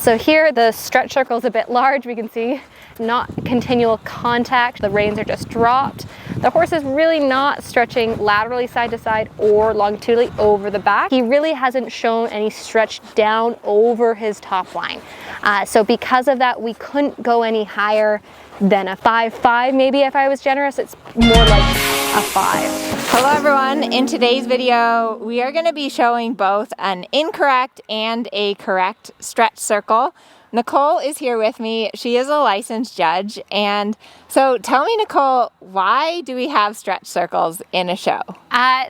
So here the stretch circle is a bit large. We can see not continual contact. The reins are just dropped. The horse is really not stretching laterally side to side or longitudinally over the back. He really hasn't shown any stretch down over his top line. So because of that, we couldn't go any higher than a 5.5. Maybe if I was generous, it's more like a 5. Hello everyone, in today's video we are going to be showing both an incorrect and a correct stretch circle. Nicole is here with me. She is a licensed judge, and so tell me, Nicole, why do we have stretch circles in a show?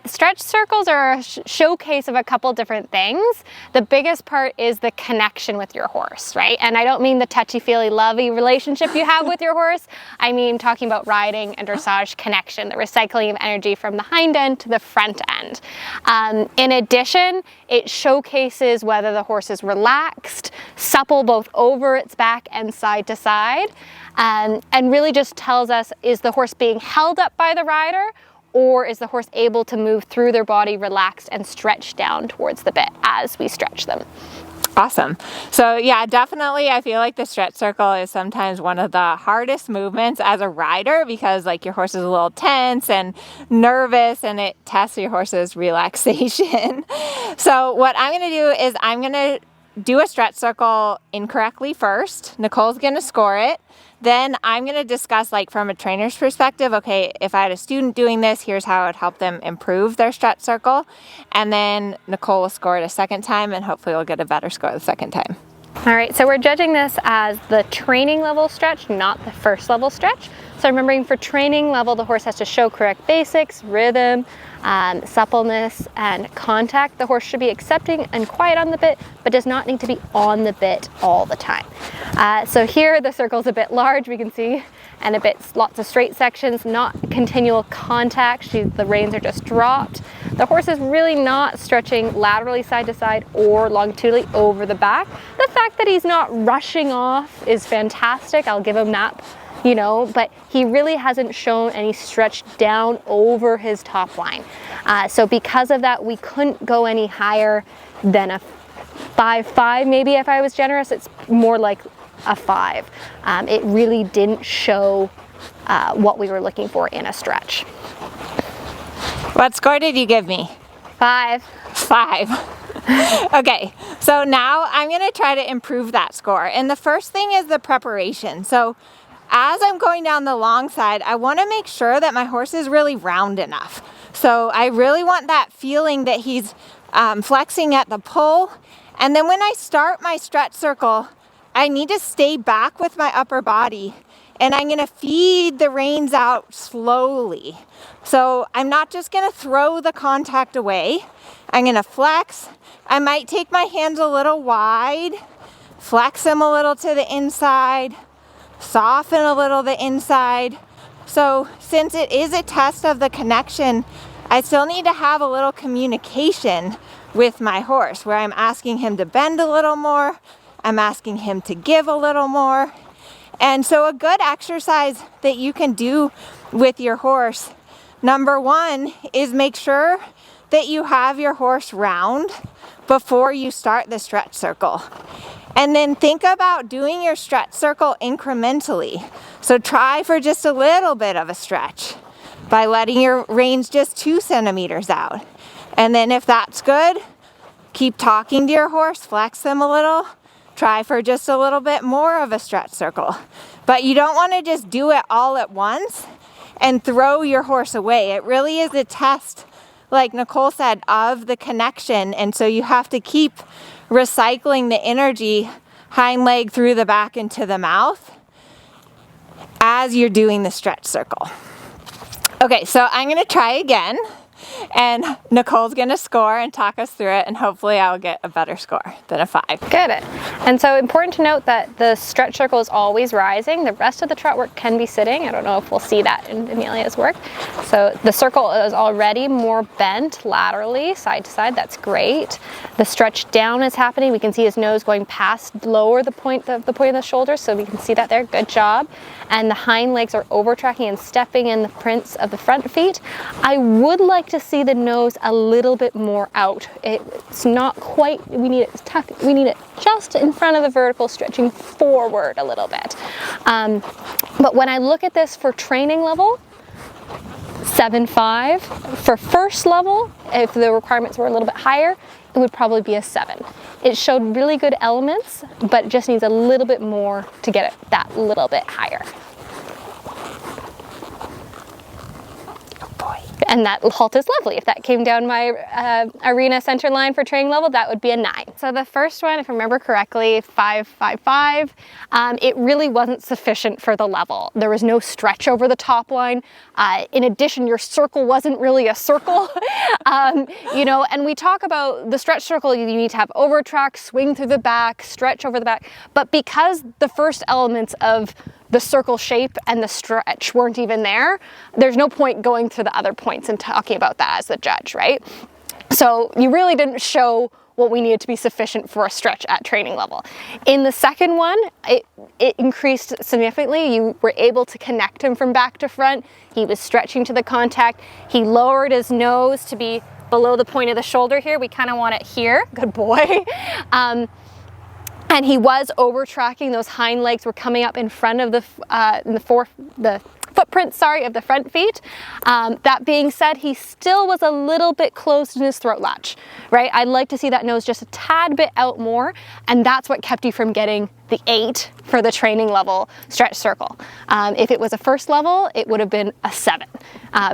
Stretch circles are a showcase of a couple different things. The biggest part is the connection with your horse, right? And I don't mean the touchy-feely, lovey relationship you have with your horse. I mean talking about riding and dressage connection, the recycling of energy from the hind end to the front end. In addition, it showcases whether the horse is relaxed, supple both over its back and side to side, and really just tells us, is the horse being held up by the rider, or is the horse able to move through their body relaxed and stretch down towards the bit as we stretch them. Awesome. So yeah, definitely I feel like the stretch circle is sometimes one of the hardest movements as a rider, because like your horse is a little tense and nervous and it tests your horse's relaxation. So what I'm going to do is I'm going to do a stretch circle incorrectly first. Nicole's going to score it. Then I'm going to discuss, like, from a trainer's perspective, okay, if I had a student doing this, here's how it would help them improve their stretch circle. And then Nicole will score it a second time, and hopefully we'll get a better score the second time. All right, so we're judging this as the training level stretch, not the first level stretch. So remembering, for training level, the horse has to show correct basics, rhythm, suppleness, and contact. The horse should be accepting and quiet on the bit, but does not need to be on the bit all the time. So here the circle's a bit large, we can see, and lots of straight sections, not continual contact. The reins are just dropped. The horse is really not stretching laterally side to side or longitudinally over the back. The fact that he's not rushing off is fantastic. I'll give him that, you know, but he really hasn't shown any stretch down over his top line. So because of that, we couldn't go any higher than a 5.5. Maybe if I was generous, it's more like a 5. It really didn't show what we were looking for in a stretch. What score did you give me? 5. 5. Okay, so now I'm going to try to improve that score. And the first thing is the preparation. So as I'm going down the long side, I want to make sure that my horse is really round enough. So I really want that feeling that he's flexing at the pull. And then when I start my stretch circle, I need to stay back with my upper body, and I'm going to feed the reins out slowly. So I'm not just going to throw the contact away. I'm going to flex. I might take my hands a little wide, flex them a little to the inside, soften a little the inside. So since it is a test of the connection, I still need to have a little communication with my horse, where I'm asking him to bend a little more, I'm asking him to give a little more. And so a good exercise that you can do with your horse, number one, is make sure that you have your horse round before you start the stretch circle. And then think about doing your stretch circle incrementally. So try for just a little bit of a stretch by letting your reins just 2 centimeters out. And then if that's good, keep talking to your horse, flex them a little, try for just a little bit more of a stretch circle. But you don't want to just do it all at once and throw your horse away. It really is a test, like Nicole said, of the connection. And so you have to keep recycling the energy, hind leg through the back into the mouth, as you're doing the stretch circle. Okay, so I'm going to try again. And Nicole's going to score and talk us through it, and hopefully I'll get a better score than a 5. Good. And so important to note that the stretch circle is always rising. The rest of the trot work can be sitting. I don't know if we'll see that in Amelia's work. So the circle is already more bent laterally, side to side. That's great. The stretch down is happening. We can see his nose going past lower the point of the shoulder, so we can see that there. Good job. And the hind legs are over tracking and stepping in the prints of the front feet. I would like to see the nose a little bit more out. It's not quite, we need it tucked, we need it just in front of the vertical, stretching forward a little bit. But when I look at this for training level, 7.5. For first level, if the requirements were a little bit higher, it would probably be a 7. It showed really good elements, but it just needs a little bit more to get it that little bit higher. And that halt is lovely. If that came down my arena center line for training level, that would be a 9. So the first one, if I remember correctly, 5.55, it really wasn't sufficient for the level. There was no stretch over the top line. In addition, your circle wasn't really a circle. You know, and we talk about the stretch circle, you need to have overtrack, swing through the back, stretch over the back. But because the first elements of the circle shape and the stretch weren't even there, there's no point going through the other points and talking about that as the judge, right? So you really didn't show what we needed to be sufficient for a stretch at training level. In the second one, it increased significantly. You were able to connect him from back to front. He was stretching to the contact. He lowered his nose to be below the point of the shoulder here. We kind of want it here. Good boy. And he was over tracking. Those hind legs were coming up in front of the footprint, of the front feet. That being said, he still was a little bit closed in his throat latch, right? I'd like to see that nose just a tad bit out more, and that's what kept you from getting the 8 for the training level stretch circle. If it was a first level, it would have been a 7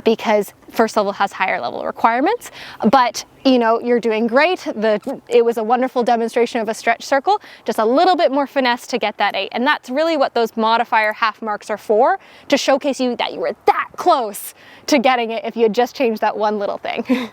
because first level has higher level requirements. But you know, you're doing great. It was a wonderful demonstration of a stretch circle, just a little bit more finesse to get that 8. And that's really what those modifier half marks are for, to showcase you that you were that close to getting it if you had just changed that one little thing.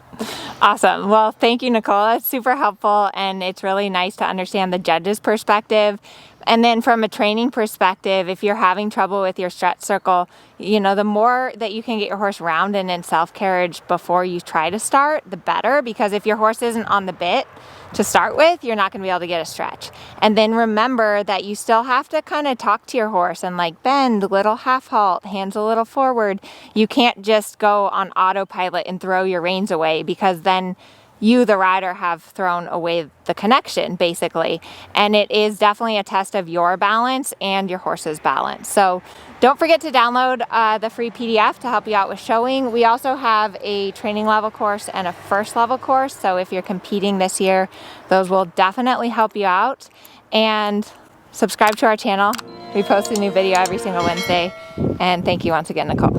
Awesome. Well, thank you, Nicole. That's super helpful, and it's really nice to understand the judge's perspective. And then from a training perspective, if you're having trouble with your stretch circle, you know, the more that you can get your horse round and in self-carriage before you try to start, the better, because if your horse isn't on the bit to start with, you're not going to be able to get a stretch. And then remember that you still have to kind of talk to your horse and like bend, little half halt, hands a little forward. You can't just go on autopilot and throw your reins away, because then you, the rider, have thrown away the connection, basically. And it is definitely a test of your balance and your horse's balance. So don't forget to download the free PDF to help you out with showing. We also have a training level course and a first level course. So if you're competing this year, those will definitely help you out. And subscribe to our channel. We post a new video every single Wednesday. And thank you once again, Nicole.